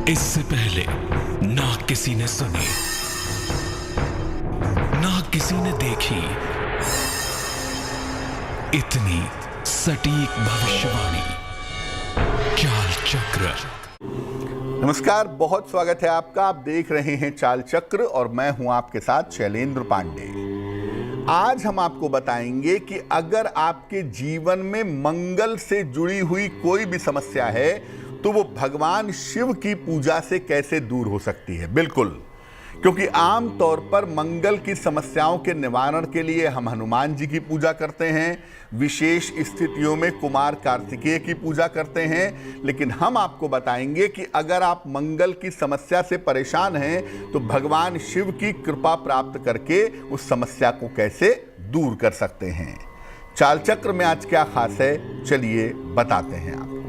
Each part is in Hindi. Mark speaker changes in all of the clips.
Speaker 1: इससे पहले ना किसी ने सुनी, ना किसी ने देखी इतनी सटीक भविष्यवाणी। चाल चक्र।
Speaker 2: नमस्कार, बहुत स्वागत है आपका। आप देख रहे हैं चाल चक्र और मैं हूं आपके साथ शैलेंद्र पांडे। आज हम आपको बताएंगे कि अगर आपके जीवन में मंगल से जुड़ी हुई कोई भी समस्या है तो वो भगवान शिव की पूजा से कैसे दूर हो सकती है। बिल्कुल, क्योंकि आम तौर पर मंगल की समस्याओं के निवारण के लिए हम हनुमान जी की पूजा करते हैं, विशेष स्थितियों में कुमार कार्तिकेय की पूजा करते हैं। लेकिन हम आपको बताएंगे कि अगर आप मंगल की समस्या से परेशान हैं तो भगवान शिव की कृपा प्राप्त करके उस समस्या को कैसे दूर कर सकते हैं। चाल चक्र में आज क्या खास है, चलिए बताते हैं आपको।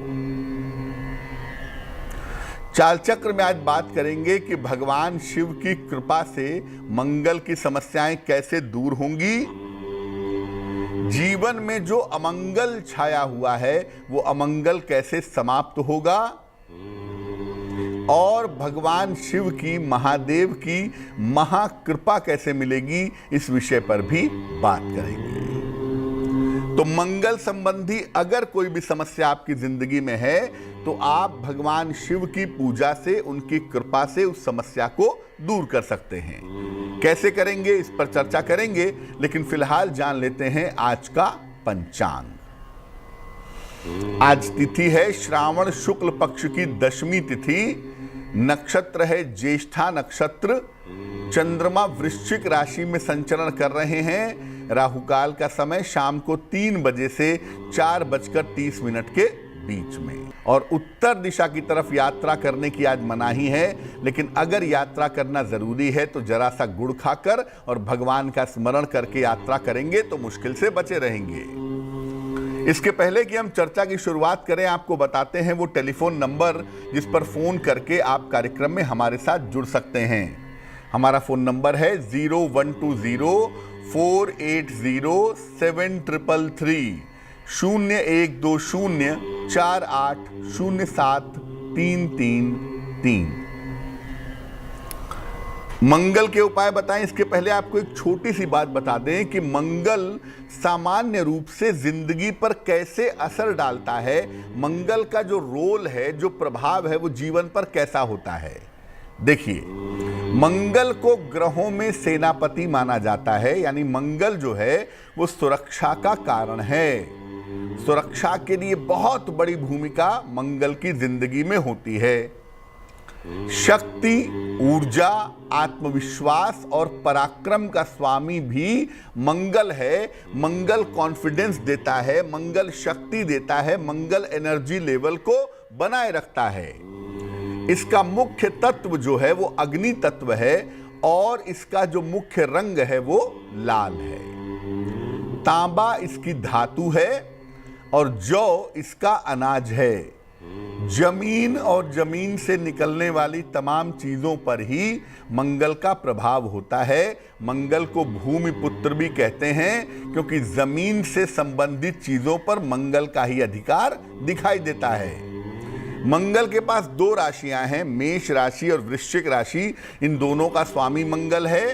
Speaker 2: चाल चक्र में आज बात करेंगे कि भगवान शिव की कृपा से मंगल की समस्याएं कैसे दूर होंगी, जीवन में जो अमंगल छाया हुआ है वो अमंगल कैसे समाप्त होगा, और भगवान शिव की, महादेव की महाकृपा कैसे मिलेगी, इस विषय पर भी बात करेंगे। तो मंगल संबंधी अगर कोई भी समस्या आपकी जिंदगी में है तो आप भगवान शिव की पूजा से, उनकी कृपा से उस समस्या को दूर कर सकते हैं। कैसे करेंगे, इस पर चर्चा करेंगे, लेकिन फिलहाल जान लेते हैं आज का पंचांग। आज तिथि है श्रावण शुक्ल पक्ष की दशमी तिथि, नक्षत्र है ज्येष्ठा नक्षत्र, चंद्रमा वृश्चिक राशि में संचरण कर रहे हैं। राहुकाल का समय शाम को 3 बजे से 4:30 के बीच में, और उत्तर दिशा की तरफ यात्रा करने की आज मनाही है। लेकिन अगर यात्रा करना जरूरी है तो जरा सा गुड़ खाकर और भगवान का स्मरण करके यात्रा करेंगे तो मुश्किल से बचे रहेंगे। इसके पहले कि हम चर्चा की शुरुआत करें, आपको बताते हैं वो टेलीफोन नंबर जिस पर फोन करके आप कार्यक्रम में हमारे साथ जुड़ सकते हैं। हमारा फोन नंबर है 0120-480-7333, 0120-4807-333। मंगल के उपाय बताएं। इसके पहले आपको एक छोटी सी बात बता दें कि मंगल सामान्य रूप से जिंदगी पर कैसे असर डालता है, मंगल का जो रोल है, जो प्रभाव है, वो जीवन पर कैसा होता है। देखिए, मंगल को ग्रहों में सेनापति माना जाता है, यानी मंगल जो है वो सुरक्षा का कारण है। सुरक्षा के लिए बहुत बड़ी भूमिका मंगल की जिंदगी में होती है। शक्ति, ऊर्जा, आत्मविश्वास और पराक्रम का स्वामी भी मंगल है। मंगल कॉन्फिडेंस देता है, मंगल शक्ति देता है, मंगल एनर्जी लेवल को बनाए रखता है। इसका मुख्य तत्व जो है वो अग्नि तत्व है, और इसका जो मुख्य रंग है वो लाल है। तांबा इसकी धातु है और जौ इसका अनाज है। जमीन और जमीन से निकलने वाली तमाम चीजों पर ही मंगल का प्रभाव होता है। मंगल को भूमि पुत्र भी कहते हैं, क्योंकि जमीन से संबंधित चीजों पर मंगल का ही अधिकार दिखाई देता है। मंगल के पास 2 राशियां हैं, मेष राशि और वृश्चिक राशि। इन दोनों का स्वामी मंगल है।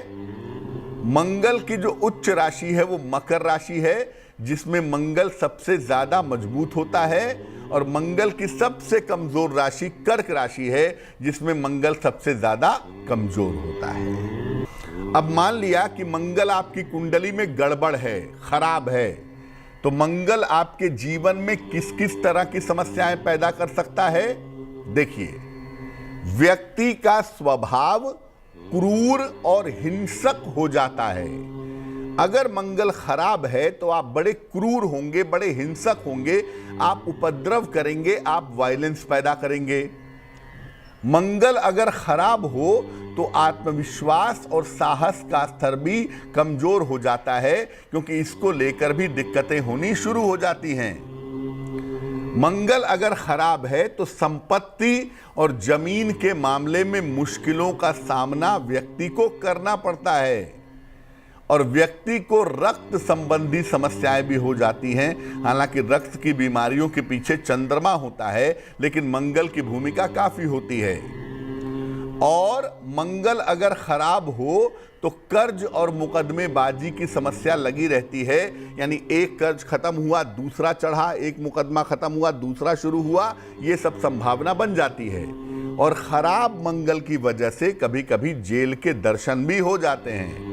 Speaker 2: मंगल की जो उच्च राशि है वो मकर राशि है, जिसमें मंगल सबसे ज्यादा मजबूत होता है, और मंगल की सबसे कमजोर राशि कर्क राशि है, जिसमें मंगल सबसे ज्यादा कमजोर होता है। अब मान लिया कि मंगल आपकी कुंडली में गड़बड़ है, खराब है, तो मंगल आपके जीवन में किस किस तरह की समस्याएं पैदा कर सकता है। देखिए, व्यक्ति का स्वभाव क्रूर और हिंसक हो जाता है। अगर मंगल खराब है तो आप बड़े क्रूर होंगे, बड़े हिंसक होंगे, आप उपद्रव करेंगे, आप वायलेंस पैदा करेंगे। मंगल अगर खराब हो तो आत्मविश्वास और साहस का स्तर भी कमजोर हो जाता है, क्योंकि इसको लेकर भी दिक्कतें होनी शुरू हो जाती हैं। मंगल अगर खराब है तो संपत्ति और जमीन के मामले में मुश्किलों का सामना व्यक्ति को करना पड़ता है, और व्यक्ति को रक्त संबंधी समस्याएं भी हो जाती हैं। हालांकि रक्त की बीमारियों के पीछे चंद्रमा होता है, लेकिन मंगल की भूमिका काफी होती है। और मंगल अगर खराब हो तो कर्ज और मुकदमेबाजी की समस्या लगी रहती है। यानी एक कर्ज खत्म हुआ दूसरा चढ़ा, एक मुकदमा खत्म हुआ दूसरा शुरू हुआ, ये सब संभावना बन जाती है। और खराब मंगल की वजह से कभी कभी जेल के दर्शन भी हो जाते हैं।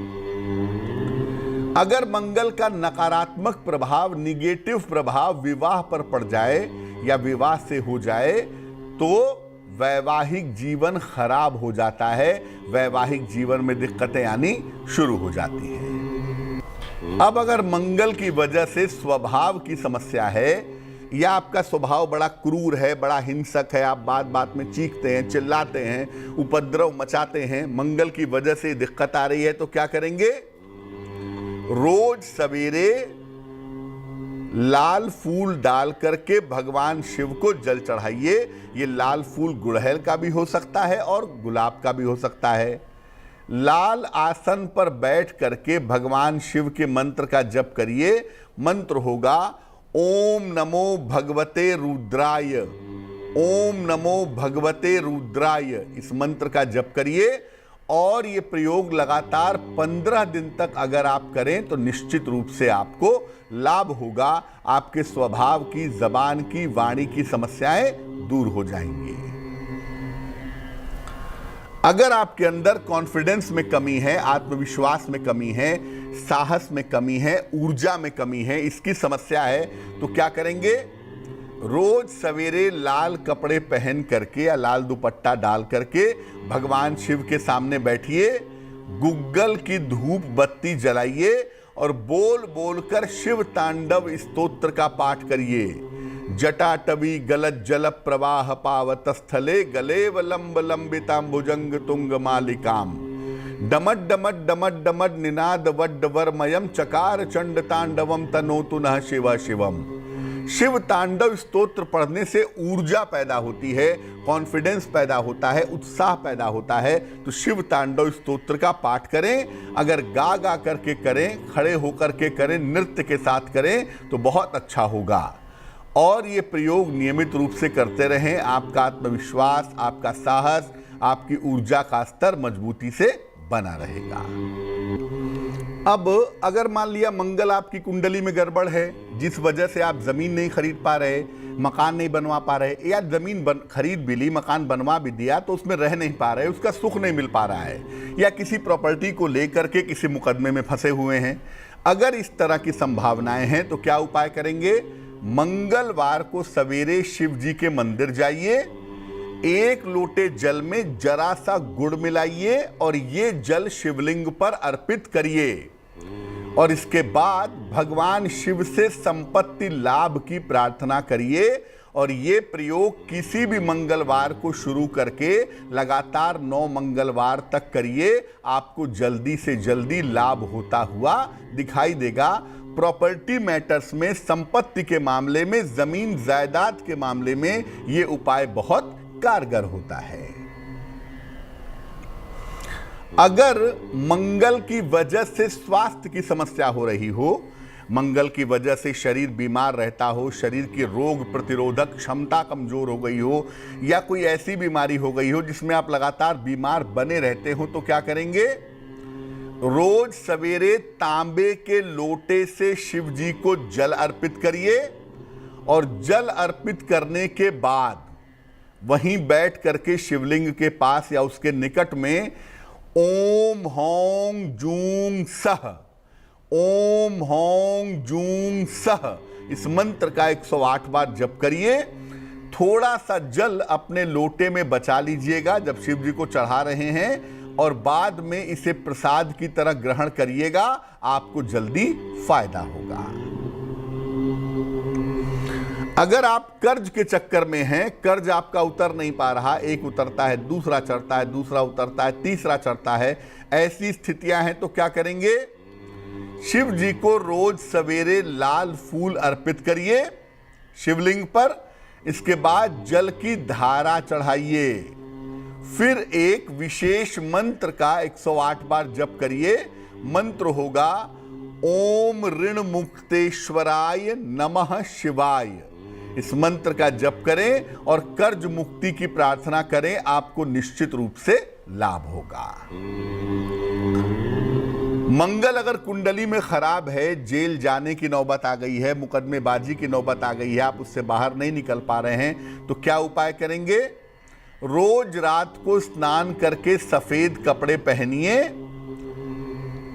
Speaker 2: अगर मंगल का नकारात्मक प्रभाव, निगेटिव प्रभाव विवाह पर पड़ जाए या विवाह से हो जाए तो वैवाहिक जीवन खराब हो जाता है, वैवाहिक जीवन में दिक्कतें आनी शुरू हो जाती हैं। अब अगर मंगल की वजह से स्वभाव की समस्या है या आपका स्वभाव बड़ा क्रूर है, बड़ा हिंसक है, आप बात बात में चीखते हैं, चिल्लाते हैं, उपद्रव मचाते हैं, मंगल की वजह से दिक्कत आ रही है, तो क्या करेंगे? रोज सवेरे लाल फूल डाल करके भगवान शिव को जल चढ़ाइए। ये लाल फूल गुड़हल का भी हो सकता है और गुलाब का भी हो सकता है। लाल आसन पर बैठ करके भगवान शिव के मंत्र का जप करिए। मंत्र होगा ओम नमो भगवते रुद्राय, ओम नमो भगवते रुद्राय। इस मंत्र का जप करिए और ये प्रयोग लगातार 15 दिन तक अगर आप करें तो निश्चित रूप से आपको लाभ होगा। आपके स्वभाव की, जबान की, वाणी की समस्याएं दूर हो जाएंगी। अगर आपके अंदर कॉन्फिडेंस में कमी है, आत्मविश्वास में कमी है, साहस में कमी है, ऊर्जा में कमी है, इसकी समस्या है, तो क्या करेंगे? रोज सवेरे लाल कपड़े पहन करके या लाल दुपट्टा डाल करके भगवान शिव के सामने बैठिए, गुग्गल की धूप बत्ती जलाइए और बोल बोलकर शिव तांडव स्तोत्र का पाठ करिए। जटाटवी गलत जल प्रवाह पावत स्थले गलेव लंब लंबिताम भुजंग तुंग मालिकाम डमड डमड डमड डमड निनाद वड्ड वर्मयम चकार चंड तांडवम तनोतु नः शिव शिवम। शिव तांडव स्तोत्र पढ़ने से ऊर्जा पैदा होती है, कॉन्फिडेंस पैदा होता है, उत्साह पैदा होता है। तो शिव तांडव स्तोत्र का पाठ करें। अगर गा गा करके करें, खड़े होकर के करें, नृत्य के साथ करें तो बहुत अच्छा होगा। और ये प्रयोग नियमित रूप से करते रहें। आपका आत्मविश्वास, आपका साहस, आपकी ऊर्जा का स्तर मजबूती से बना रहेगा। अब अगर मान लिया मंगल आपकी कुंडली में गड़बड़ है, जिस वजह से आप जमीन नहीं खरीद पा रहे, मकान नहीं बनवा पा रहे, या जमीन खरीद भी ली, मकान बनवा भी दिया तो उसमें रह नहीं पा रहे, उसका सुख नहीं मिल पा रहा है, या किसी प्रॉपर्टी को लेकर के किसी मुकदमे में फंसे हुए हैं, अगर इस तरह की संभावनाएं हैं तो क्या उपाय करेंगे? मंगलवार को सवेरे शिव जी के मंदिर जाइए, एक लोटे जल में जरा सा गुड़ मिलाइए और ये जल शिवलिंग पर अर्पित करिए। और इसके बाद भगवान शिव से संपत्ति लाभ की प्रार्थना करिए। और ये प्रयोग किसी भी मंगलवार को शुरू करके लगातार 9 मंगलवार तक करिए। आपको जल्दी से जल्दी लाभ होता हुआ दिखाई देगा। प्रॉपर्टी मैटर्स में, संपत्ति के मामले में, जमीन जायदाद के मामले में ये उपाय बहुत कारगर होता है। अगर मंगल की वजह से स्वास्थ्य की समस्या हो रही हो, मंगल की वजह से शरीर बीमार रहता हो, शरीर की रोग प्रतिरोधक क्षमता कमजोर हो गई हो, या कोई ऐसी बीमारी हो गई हो जिसमें आप लगातार बीमार बने रहते हो, तो क्या करेंगे? रोज सवेरे तांबे के लोटे से शिव जी को जल अर्पित करिए और जल अर्पित करने के बाद वहीं बैठ करके शिवलिंग के पास या उसके निकट में ओम हौं जूं सह, ओम हौं जूं सह इस मंत्र का 108 बार जप करिए। थोड़ा सा जल अपने लोटे में बचा लीजिएगा जब शिव जी को चढ़ा रहे हैं, और बाद में इसे प्रसाद की तरह ग्रहण करिएगा। आपको जल्दी फायदा होगा। अगर आप कर्ज के चक्कर में हैं, कर्ज आपका उतर नहीं पा रहा, एक उतरता है, दूसरा चढ़ता है, दूसरा उतरता है, तीसरा चढ़ता है, ऐसी स्थितियां हैं, तो क्या करेंगे? शिव जी को रोज सवेरे लाल फूल अर्पित करिए शिवलिंग पर। इसके बाद जल की धारा चढ़ाइए। फिर एक विशेष मंत्र का 108 बार जप करिए। मंत्र होगा ओम ऋण मुक्तेश्वराय नमः शिवाय। इस मंत्र का जप करें और कर्ज मुक्ति की प्रार्थना करें। आपको निश्चित रूप से लाभ होगा। मंगल अगर कुंडली में खराब है, जेल जाने की नौबत आ गई है, मुकदमेबाजी की नौबत आ गई है, आप उससे बाहर नहीं निकल पा रहे हैं, तो क्या उपाय करेंगे? रोज रात को स्नान करके सफेद कपड़े पहनिए,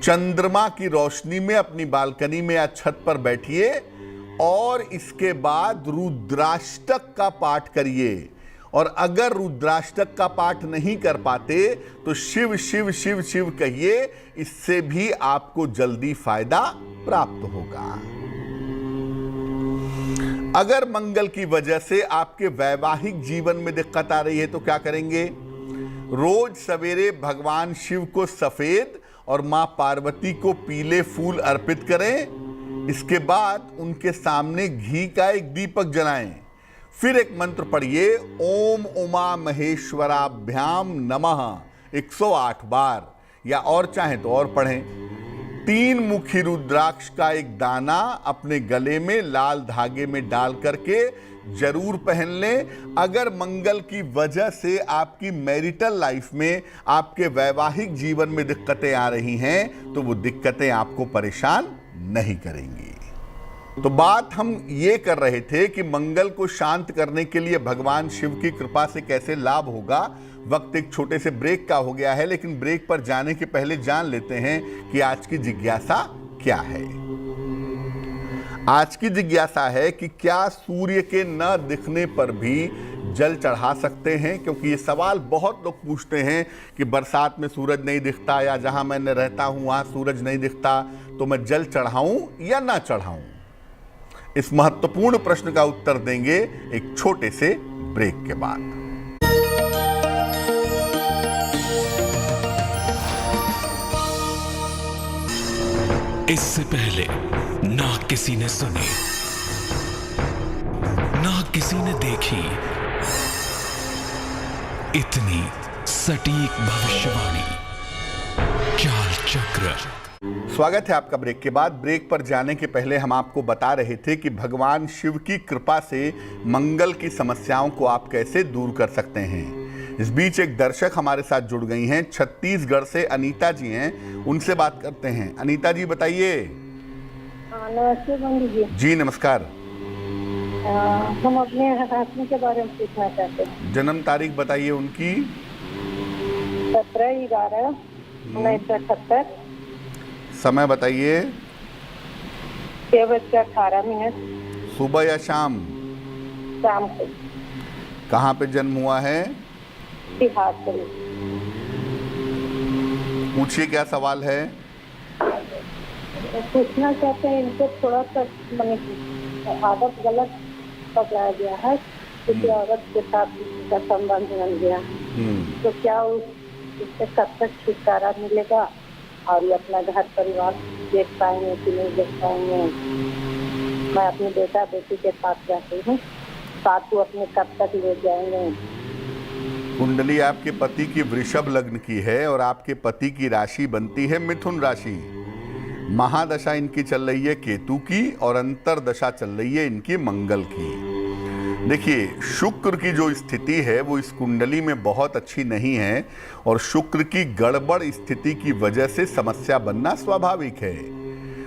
Speaker 2: चंद्रमा की रोशनी में अपनी बालकनी में या छत पर बैठिए और इसके बाद रुद्राष्टक का पाठ करिए। और अगर रुद्राष्टक का पाठ नहीं कर पाते तो शिव शिव शिव शिव कहिए, इससे भी आपको जल्दी फायदा प्राप्त होगा। अगर मंगल की वजह से आपके वैवाहिक जीवन में दिक्कत आ रही है तो क्या करेंगे? रोज सवेरे भगवान शिव को सफेद और मां पार्वती को पीले फूल अर्पित करें। इसके बाद उनके सामने घी का एक दीपक जलाएं। फिर एक मंत्र पढ़िए, ओम उमा महेश्वराभ्याम नमः 108 बार, या और चाहें तो और पढ़ें। 3 मुखी रुद्राक्ष का एक दाना अपने गले में लाल धागे में डाल करके जरूर पहन लें। अगर मंगल की वजह से आपकी मैरिटल लाइफ में, आपके वैवाहिक जीवन में दिक्कतें आ रही हैं तो वो दिक्कतें आपको परेशान नहीं करेंगी। तो बात हम ये कर रहे थे कि मंगल को शांत करने के लिए भगवान शिव की कृपा से कैसे लाभ होगा। वक्त एक छोटे से ब्रेक का हो गया है, लेकिन ब्रेक पर जाने के पहले जान लेते हैं कि आज की जिज्ञासा क्या है। आज की जिज्ञासा है कि क्या सूर्य के न दिखने पर भी जल चढ़ा सकते हैं? क्योंकि ये सवाल बहुत लोग पूछते हैं कि बरसात में सूरज नहीं दिखता, या जहां मैं रहता हूं वहां सूरज नहीं दिखता, तो मैं जल चढ़ाऊं या ना चढ़ाऊं? इस महत्वपूर्ण प्रश्न का उत्तर देंगे एक छोटे से ब्रेक के बाद।
Speaker 1: इससे पहले ना किसी ने सुनी, ना किसी ने देखी इतनी सटीक भविष्यवाणी। चाल चक्र।
Speaker 2: स्वागत है आपका ब्रेक के बाद। ब्रेक पर जाने के पहले हम आपको बता रहे थे कि भगवान शिव की कृपा से मंगल की समस्याओं को आप कैसे दूर कर सकते हैं। इस बीच एक दर्शक हमारे साथ जुड़ गई हैं, छत्तीसगढ़ से अनीता जी हैं, उनसे बात करते हैं। अनीता जी बताइए।
Speaker 3: नमस्ते बंधु जी।
Speaker 2: जी नमस्कार।
Speaker 3: हम अपने हस्बैंड के बारे में पूछना चाहते हैं।
Speaker 2: जन्म तारीख बताइए उनकी।
Speaker 3: 17/11/1978।
Speaker 2: समय बताइए।
Speaker 3: 6:18।
Speaker 2: सुबह या शाम?
Speaker 3: शाम को।
Speaker 2: कहाँ पे जन्म हुआ है?
Speaker 3: बिहार से।
Speaker 2: पूछिए क्या सवाल है।
Speaker 3: पूछना चाहते हैं, इनको थोड़ा सा आदत गलत पकड़ाया गया है, किसी औरत के साथ का संबंध बन गया, तो क्या उससे कब तक छुटकारा मिलेगा और ये अपना घर परिवार देख पाएंगे कि नहीं देख पाएंगे? मैं अपने बेटा बेटी के साथ रहती हूँ, साथ को अपने कब तक ले जाएंगे?
Speaker 2: कुंडली आपके पति की वृषभ लग्न की है और आपके पति की राशि बनती है मिथुन राशि। महादशा इनकी चल रही है केतु की और अंतर दशा चल रही है इनकी मंगल की। देखिए, शुक्र की जो स्थिति है वो इस कुंडली में बहुत अच्छी नहीं है और शुक्र की गड़बड़ स्थिति की वजह से समस्या बनना स्वाभाविक है।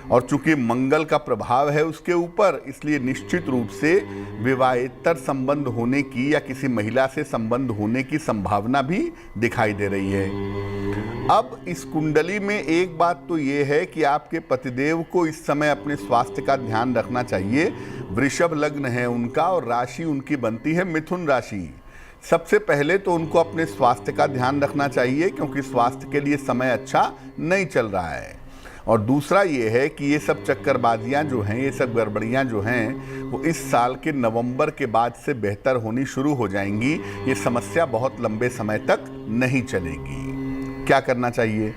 Speaker 2: और चूंकि मंगल का प्रभाव है उसके ऊपर, इसलिए निश्चित रूप से विवाहेतर संबंध होने की या किसी महिला से संबंध होने की संभावना भी दिखाई दे रही है। अब इस कुंडली में एक बात तो ये है कि आपके पतिदेव को इस समय अपने स्वास्थ्य का ध्यान रखना चाहिए। वृषभ लग्न है उनका और राशि उनकी बनती है मिथुन राशि। सबसे पहले तो उनको अपने स्वास्थ्य का ध्यान रखना चाहिए, क्योंकि स्वास्थ्य के लिए समय अच्छा नहीं चल रहा है। और दूसरा ये है कि ये सब चक्करबाजियाँ जो हैं, ये सब गड़बड़ियाँ जो हैं, वो इस साल के नवंबर के बाद से बेहतर होनी शुरू हो जाएंगी। ये समस्या बहुत लंबे समय तक नहीं चलेगी। क्या करना चाहिए?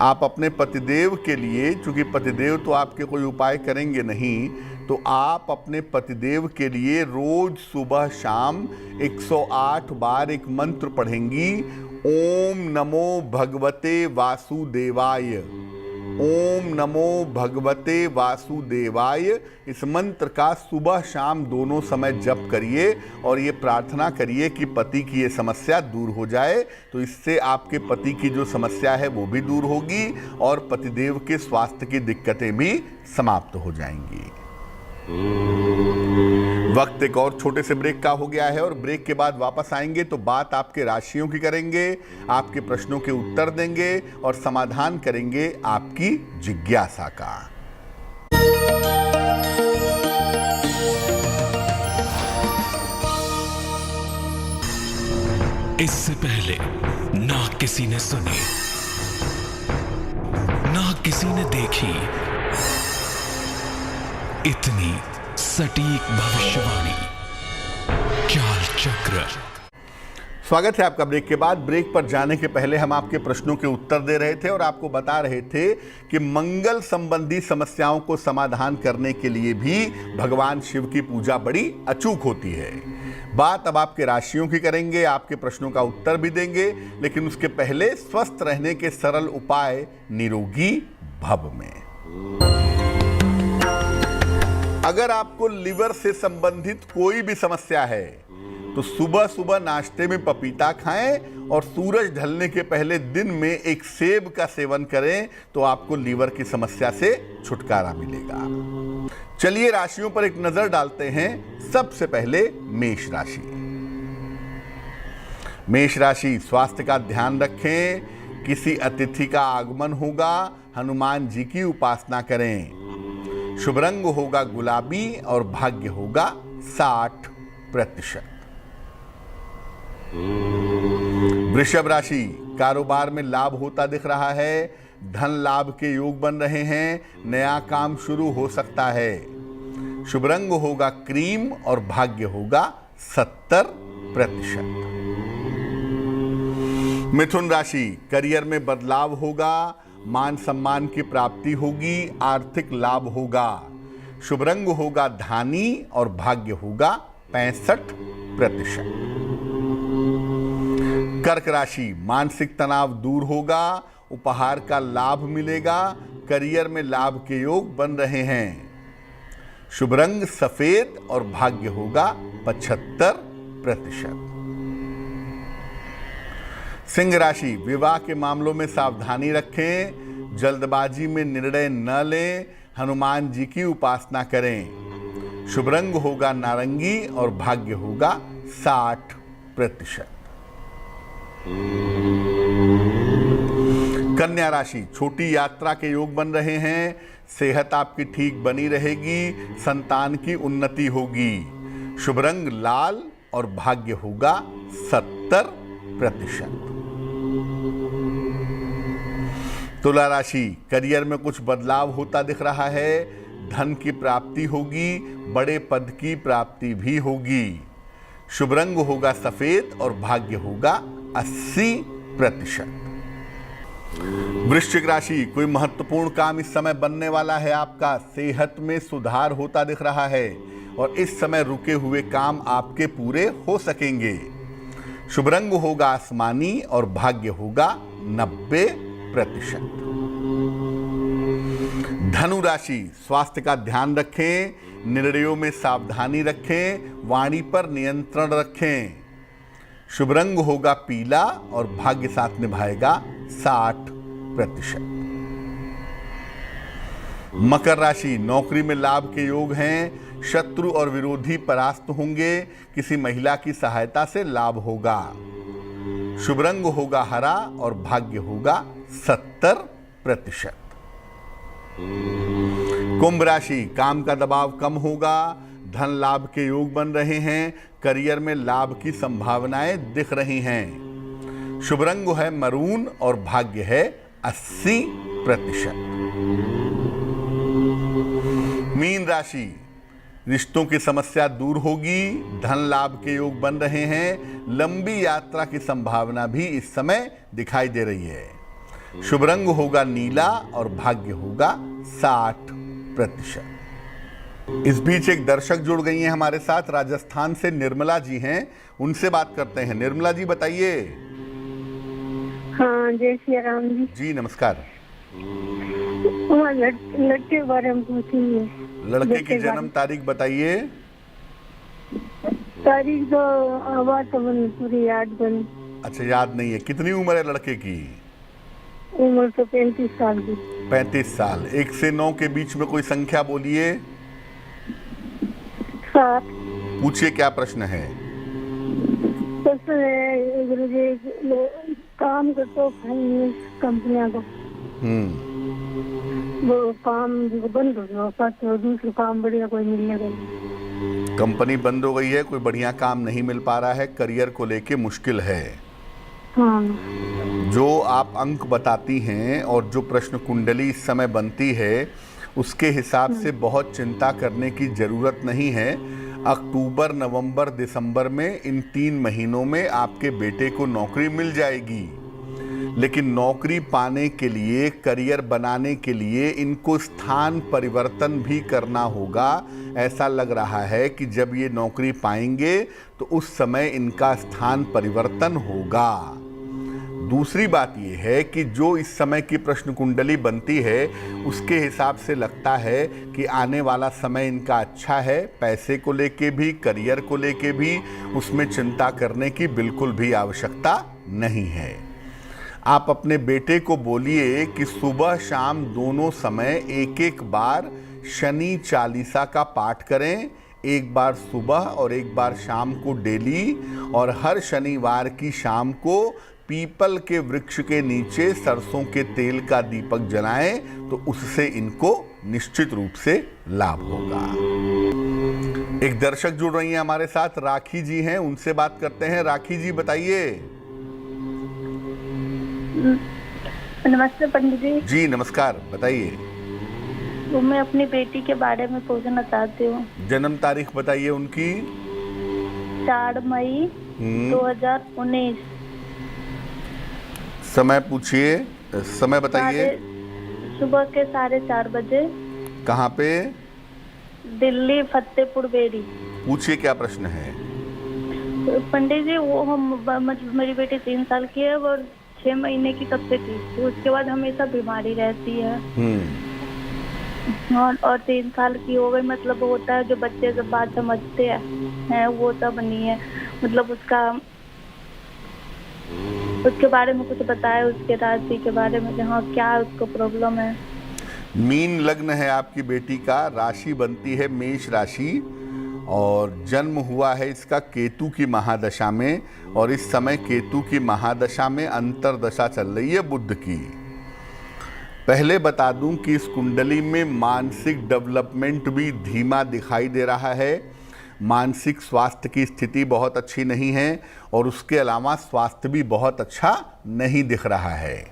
Speaker 2: आप अपने पतिदेव के लिए, चूंकि पतिदेव तो आपके कोई उपाय करेंगे नहीं, तो आप अपने पतिदेव के लिए रोज सुबह शाम 108 बार एक मंत्र पढ़ेंगी, ओम नमो भगवते वासुदेवाय। ओम नमो भगवते वासुदेवाय, इस मंत्र का सुबह शाम दोनों समय जप करिए और ये प्रार्थना करिए कि पति की ये समस्या दूर हो जाए। तो इससे आपके पति की जो समस्या है वो भी दूर होगी और पतिदेव के स्वास्थ्य की दिक्कतें भी समाप्त हो जाएंगी। वक्त एक और छोटे से ब्रेक का हो गया है और ब्रेक के बाद वापस आएंगे तो बात आपके राशियों की करेंगे, आपके प्रश्नों के उत्तर देंगे और समाधान करेंगे आपकी जिज्ञासा का।
Speaker 1: इससे पहले ना किसी ने सुनी, ना किसी ने देखी इतनी सटीक भविष्यवाणी। चाल चक्र।
Speaker 2: स्वागत है आपका ब्रेक के बाद। ब्रेक पर जाने के पहले हम आपके प्रश्नों के उत्तर दे रहे थे और आपको बता रहे थे कि मंगल संबंधी समस्याओं को समाधान करने के लिए भी भगवान शिव की पूजा बड़ी अचूक होती है। बात अब आपके राशियों की करेंगे, आपके प्रश्नों का उत्तर भी देंगे, लेकिन उसके पहले स्वस्थ रहने के सरल उपाय निरोगी भव में। अगर आपको लिवर से संबंधित कोई भी समस्या है तो सुबह सुबह नाश्ते में पपीता खाएं और सूरज ढलने के पहले दिन में एक सेब का सेवन करें तो आपको लीवर की समस्या से छुटकारा मिलेगा। चलिए राशियों पर एक नजर डालते हैं। सबसे पहले मेष राशि। मेष राशि, स्वास्थ्य का ध्यान रखें। किसी अतिथि का आगमन होगा, हनुमान जी की उपासना करें। शुभ रंग होगा गुलाबी और भाग्य होगा 60%। वृषभ राशि, कारोबार में लाभ होता दिख रहा है। धन लाभ के योग बन रहे हैं। नया काम शुरू हो सकता है। शुभ रंग होगा क्रीम और भाग्य होगा 70%। मिथुन राशि, करियर में बदलाव होगा। मान सम्मान की प्राप्ति होगी। आर्थिक लाभ होगा। शुभ रंग होगा धानी और भाग्य होगा 65%। कर्क राशि, मानसिक तनाव दूर होगा। उपहार का लाभ मिलेगा। करियर में लाभ के योग बन रहे हैं। शुभ रंग सफेद और भाग्य होगा 75%। सिंह राशि, विवाह के मामलों में सावधानी रखें। जल्दबाजी में निर्णय न लें। हनुमान जी की उपासना करें। शुभ रंग होगा नारंगी और भाग्य होगा 60%। कन्या राशि, छोटी यात्रा के योग बन रहे हैं। सेहत आपकी ठीक बनी रहेगी। संतान की उन्नति होगी। शुभ रंग लाल और भाग्य होगा 70%। तुला राशि, करियर में कुछ बदलाव होता दिख रहा है। धन की प्राप्ति होगी। बड़े पद की प्राप्ति भी होगी। शुभ रंग होगा सफेद और भाग्य होगा 80%। वृश्चिक राशि, कोई महत्वपूर्ण काम इस समय बनने वाला है आपका। सेहत में सुधार होता दिख रहा है और इस समय रुके हुए काम आपके पूरे हो सकेंगे। शुभ रंग होगा आसमानी और भाग्य होगा 90%। धनु राशि, स्वास्थ्य का ध्यान रखें। निर्णयों में सावधानी रखें। वाणी पर नियंत्रण रखें। शुभ रंग होगा पीला और भाग्य साथ निभाएगा 60%। मकर राशि, नौकरी में लाभ के योग हैं। शत्रु और विरोधी परास्त होंगे। किसी महिला की सहायता से लाभ होगा। शुभ रंग होगा हरा और भाग्य होगा 70%। कुंभ राशि, काम का दबाव कम होगा। धन लाभ के योग बन रहे हैं। करियर में लाभ की संभावनाएं दिख रही हैं। शुभ रंग है मरून और भाग्य है 80%। मीन राशि, रिश्तों की समस्या दूर होगी। धन लाभ के योग बन रहे हैं। लंबी यात्रा की संभावना भी इस समय दिखाई दे रही है। शुभ रंग होगा नीला और भाग्य होगा 60%। इस बीच एक दर्शक जुड़ गई हैं हमारे साथ। राजस्थान से निर्मला जी हैं, उनसे बात करते हैं। निर्मला जी बताइए।
Speaker 3: हाँ, जय श्री राम जी।
Speaker 2: जी नमस्कार।
Speaker 3: वहाँ लड़के के बारे में पूछिए।
Speaker 2: लड़के की जन्म तारीख बताइए।
Speaker 3: तारीख तो आवाज तो मैंने पूरी याद बनी।
Speaker 2: अच्छा, याद नहीं है। कितनी उम्र है लड़के की?
Speaker 3: उम्र तो 35 साल की।
Speaker 2: 35 साल। 1 से 9 के बीच में कोई संख्या बोलिए।
Speaker 3: 7।
Speaker 2: पूछिए क्या प्रश्न है।
Speaker 3: प्रश्न है गुरुजी, काम करते फाइनेंस कंपनियां को, वो काम बंद हो गया तो दूसरा काम बढ़िया कोई मिलने का।
Speaker 2: कंपनी बंद हो गई है, कोई बढ़िया काम नहीं मिल पा रहा है, करियर को लेके मुश्किल है।
Speaker 3: हाँ।
Speaker 2: जो आप अंक बताती हैं और जो प्रश्न कुंडली इस समय बनती है उसके हिसाब से बहुत चिंता करने की ज़रूरत नहीं है। अक्टूबर, नवंबर, दिसंबर में इन 3 महीनों में आपके बेटे को नौकरी मिल जाएगी, लेकिन नौकरी पाने के लिए, करियर बनाने के लिए इनको स्थान परिवर्तन भी करना होगा। ऐसा लग रहा है कि जब ये नौकरी पाएंगे तो उस समय इनका स्थान परिवर्तन होगा। दूसरी बात यह है कि जो इस समय की प्रश्न कुंडली बनती है उसके हिसाब से लगता है कि आने वाला समय इनका अच्छा है, पैसे को लेके भी, करियर को लेके भी, उसमें चिंता करने की बिल्कुल भी आवश्यकता नहीं है। आप अपने बेटे को बोलिए कि सुबह शाम दोनों समय एक बार शनि चालीसा का पाठ करें, एक बार सुबह और एक बार शाम को डेली, और हर शनिवार की शाम को पीपल के वृक्ष के नीचे सरसों के तेल का दीपक जलाएं, तो उससे इनको निश्चित रूप से लाभ होगा। एक दर्शक जुड़ रही हैं हमारे साथ, राखी जी हैं, उनसे बात करते हैं। राखी जी बताइए।
Speaker 3: नमस्ते पंडित जी।
Speaker 2: जी नमस्कार, बताइए।
Speaker 3: वो मैं अपनी बेटी के बारे में पूछना चाहती हूँ।
Speaker 2: जन्म तारीख बताइए उनकी।
Speaker 3: 4 मई 2019।
Speaker 2: समय पूछिए, समय बताइए।
Speaker 3: सुबह के 4:30 बजे।
Speaker 2: कहाँ पे?
Speaker 3: दिल्ली, फतेहपुर बेरी।
Speaker 2: पूछिए क्या प्रश्न है।
Speaker 3: पंडित जी, वो हम मेरी बेटी 3 साल की है और 6 महीने की तब से थी, तो उसके बाद हमेशा बीमारी रहती है। और 3 साल की हो गई, मतलब होता है जो बच्चे जब बात समझते हैं वो सब नहीं है। मतलब उसके बारे में कुछ बताए, उसके राशि के बारे में, जहाँ क्या उसको प्रॉब्लम है।
Speaker 2: मीन लग्न है आपकी बेटी का, राशि बनती है मेष राशि, और जन्म हुआ है इसका केतु की महादशा में, और इस समय केतु की महादशा में अंतरदशा चल रही है बुध की। पहले बता दूं कि इस कुंडली में मानसिक डेवलपमेंट भी धीमा दिखाई दे रहा है। मानसिक स्वास्थ्य की स्थिति बहुत अच्छी नहीं है, और उसके अलावा स्वास्थ्य भी बहुत अच्छा नहीं दिख रहा है।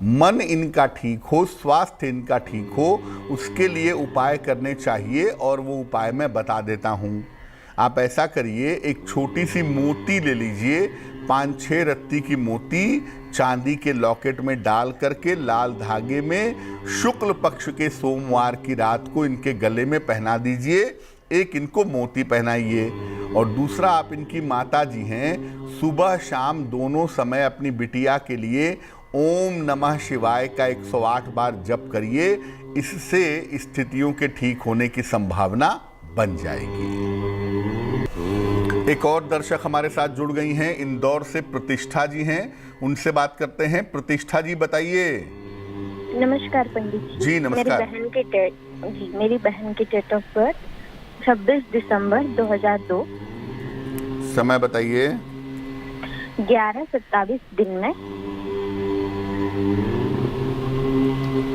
Speaker 2: मन इनका ठीक हो, स्वास्थ्य इनका ठीक हो, उसके लिए उपाय करने चाहिए, और वो उपाय मैं बता देता हूँ। आप ऐसा करिए, एक छोटी सी मोती ले लीजिए, 5-6 रत्ती की मोती चांदी के लॉकेट में डाल करके लाल धागे में शुक्ल पक्ष के सोमवार की रात को इनके गले में पहना दीजिए। एक इनको मोती पहनाइए, और दूसरा आप इनकी माता जी हैं, सुबह शाम दोनों समय अपनी बिटिया के लिए ओम नमः शिवाय का 108 बार जप करिए। इससे स्थितियों के ठीक होने की संभावना बन जाएगी। एक और दर्शक हमारे साथ जुड़ गई हैं, इंदौर से प्रतिष्ठा जी हैं, उनसे बात करते हैं। प्रतिष्ठा जी बताइए।
Speaker 4: नमस्कार पंडित जी।
Speaker 2: जी नमस्कार।
Speaker 4: मेरी बहन की डेट ऑफ बर्थ 26 दिसंबर 2002।
Speaker 2: समय बताइए।
Speaker 4: 11:27 दिन में।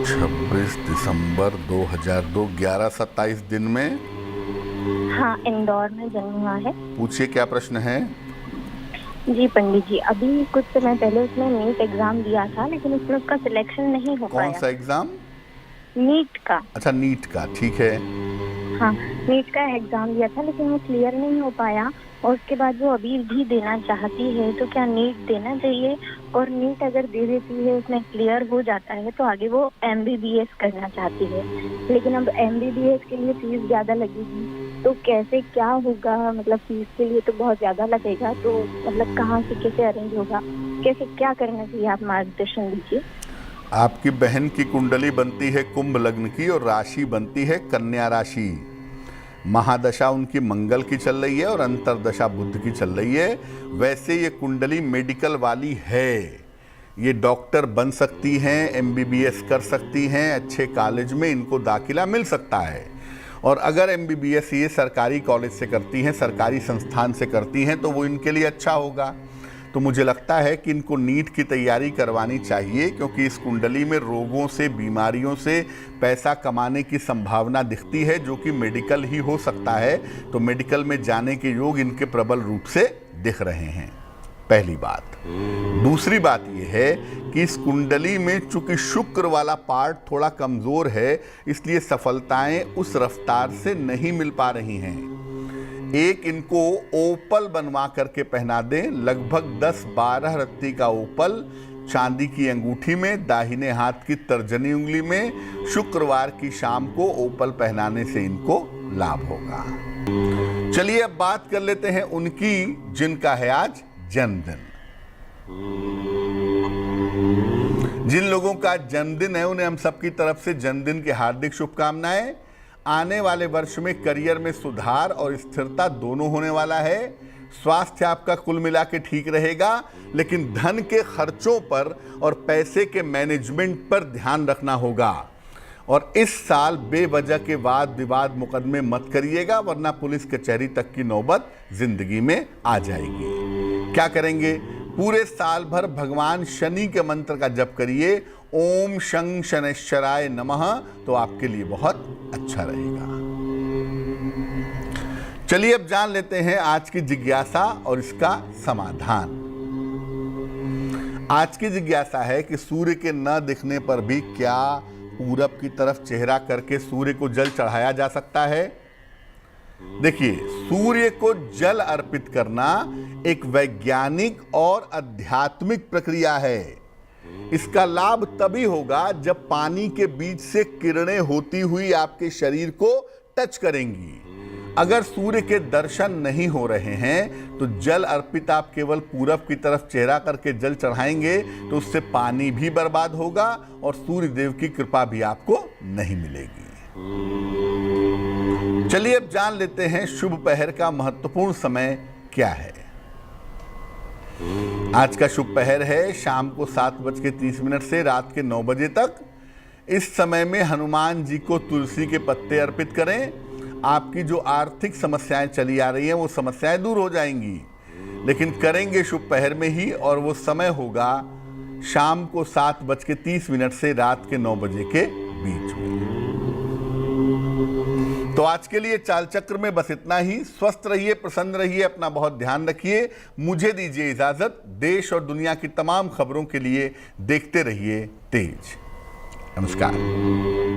Speaker 2: 26 दिसंबर 2002, 11:27 दिन में।
Speaker 4: हाँ, इंदौर में जन्म हुआ है।
Speaker 2: पूछिए क्या प्रश्न है।
Speaker 4: जी पंडित जी, अभी कुछ समय पहले उसने नीट एग्जाम दिया था, लेकिन उसमें उसका सिलेक्शन नहीं हो पाया।
Speaker 2: कौन सा एग्जाम?
Speaker 4: नीट का।
Speaker 2: अच्छा, नीट का, ठीक है।
Speaker 4: हाँ, नीट का एग्जाम दिया था, लेकिन वो क्लियर नहीं हो पाया, और उसके बाद वो अभी भी देना चाहती है, तो क्या नीट देना चाहिए? और नीट अगर दे देती है, उसमें क्लियर हो जाता है, तो आगे वो MBBS करना चाहती है, लेकिन अब MBBS के लिए फीस ज़्यादा लगेगी, तो कैसे क्या होगा? मतलब फीस के लिए तो बहुत ज़्यादा लगेगा, तो मतलब कहाँ से कैसे अरेंज होगा, कैसे क्या करना चाहिए, आप मार्गदर्शन दीजिए।
Speaker 2: आपकी बहन की कुंडली बनती है कुंभ लग्न की और राशि बनती है कन्या राशि। महादशा उनकी मंगल की चल रही है और अंतरदशा बुध की चल रही है। वैसे ये कुंडली मेडिकल वाली है, ये डॉक्टर बन सकती हैं, एमबीबीएस कर सकती हैं, अच्छे कॉलेज में इनको दाखिला मिल सकता है। और अगर एमबीबीएस ये सरकारी कॉलेज से करती हैं, सरकारी संस्थान से करती हैं, तो वो इनके लिए अच्छा होगा। तो मुझे लगता है कि इनको नीट की तैयारी करवानी चाहिए, क्योंकि इस कुंडली में रोगों से, बीमारियों से पैसा कमाने की संभावना दिखती है, जो कि मेडिकल ही हो सकता है। तो मेडिकल में जाने के योग इनके प्रबल रूप से दिख रहे हैं, पहली बात। दूसरी बात यह है कि इस कुंडली में चूंकि शुक्र वाला पार्ट थोड़ा कमजोर है, इसलिए सफलताएं उस रफ्तार से नहीं मिल पा रही हैं। एक इनको ओपल बनवा करके पहना दें, लगभग 10-12 रत्ती का ओपल चांदी की अंगूठी में, दाहिने हाथ की तर्जनी उंगली में, शुक्रवार की शाम को ओपल पहनाने से इनको लाभ होगा। चलिए अब बात कर लेते हैं उनकी जिनका है आज जन्मदिन। जिन लोगों का जन्मदिन है उन्हें हम सबकी तरफ से जन्मदिन की हार्दिक शुभकामनाएं। आने वाले वर्ष में करियर में सुधार और स्थिरता दोनों होने वाला है। स्वास्थ्य आपका कुल मिला के ठीक रहेगा, लेकिन धन के खर्चों पर और पैसे के मैनेजमेंट पर ध्यान रखना होगा। और इस साल बेवजह के वाद विवाद मुकदमे मत करिएगा, वरना पुलिस कचहरी तक की नौबत जिंदगी में आ जाएगी। क्या करेंगे? पूरे साल भर भगवान शनि के मंत्र का जप करिए, ओम शं शनैश्चराय नमः, तो आपके लिए बहुत अच्छा रहेगा। चलिए अब जान लेते हैं आज की जिज्ञासा और इसका समाधान। आज की जिज्ञासा है कि सूर्य के न दिखने पर भी क्या पूरब की तरफ चेहरा करके सूर्य को जल चढ़ाया जा सकता है? देखिए, सूर्य को जल अर्पित करना एक वैज्ञानिक और आध्यात्मिक प्रक्रिया है। इसका लाभ तभी होगा जब पानी के बीच से किरणें होती हुई आपके शरीर को टच करेंगी। अगर सूर्य के दर्शन नहीं हो रहे हैं तो जल अर्पित आप केवल पूरब की तरफ चेहरा करके जल चढ़ाएंगे तो उससे पानी भी बर्बाद होगा और सूर्य देव की कृपा भी आपको नहीं मिलेगी। चलिए अब जान लेते हैं शुभ पहर का महत्वपूर्ण समय क्या है। आज का शुभ पहर है शाम को 7:30 से रात के 9 बजे तक। इस समय में हनुमान जी को तुलसी के पत्ते अर्पित करें। आपकी जो आर्थिक समस्याएं चली आ रही हैं वो समस्याएं दूर हो जाएंगी, लेकिन करेंगे शुभ पहर में ही, और वो समय होगा शाम को 7:30 से रात के 9 बजे के बीच में। तो आज के लिए चाल चक्र में बस इतना ही। स्वस्थ रहिए, प्रसन्न रहिए, अपना बहुत ध्यान रखिए। मुझे दीजिए इजाजत। देश और दुनिया की तमाम खबरों के लिए देखते रहिए तेज। नमस्कार।